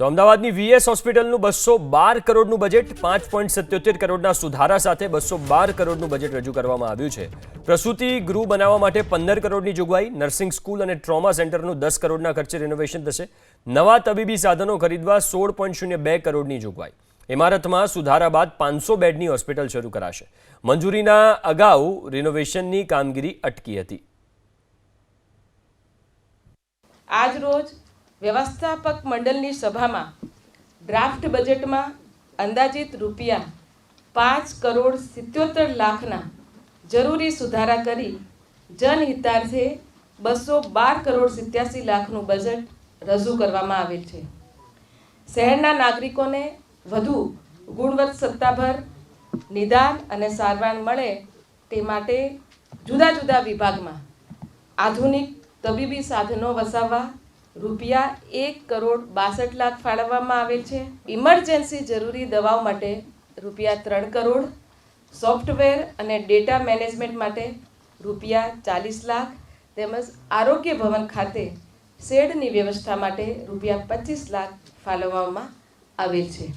તો અમદાવાદની વીએસ હોસ્પિટલનું 212 કરોડનું બજેટ 5.77 કરોડના સુધારા સાથે 212 કરોડનું બજેટ રજૂ કરવામાં આવ્યું છે। પ્રસૂતિ ગૃહ બનાવવા માટે 15 કરોડની જોગવાઈ, નર્સિંગ સ્કૂલ અને ટ્રોમા સેન્ટરનું 10 કરોડના ખર્ચે રિનોવેશન થશે। નવા તબીબી સાધનો ખરીદવા 16.02 કરોડની જોગવાઈ। ઇમારતમાં સુધારા બાદ 500 બેડની હોસ્પિટલ શરૂ કરાશે। મંજૂરીના અગાઉ રિનોવેશનની કામગીરી અટકી હતી। आज रोज व्यवस्थापक मंडलनी सभा में ड्राफ्ट बजेट में अंदाजित रुपया 5 करोड़ 77 लाखना जरूरी सुधारा करी जनहितार्थे 212 करोड़ 87 लाखनु बजेट रजू करवामां आवेल छे। शहेरना नागरिकोने वधु गुणवत्ताभर निदान अने सारवार मळे ते माटे जुदा जुदा विभाग में आधुनिक तबीबी साधनों वसावा रुपया 1 करोड़ 62 लाख फाळववामां आवेल छे। इमरजेंसी जरूरी दवाओं माटे रुपया 3 करोड़, सॉफ्टवेर अने डेटा मैनेजमेंट माटे रुपया 40 लाख तेमज आरोग्य भवन खाते शेडनी व्यवस्था माटे रुपया 25 लाख फाळववामां आवेल छे।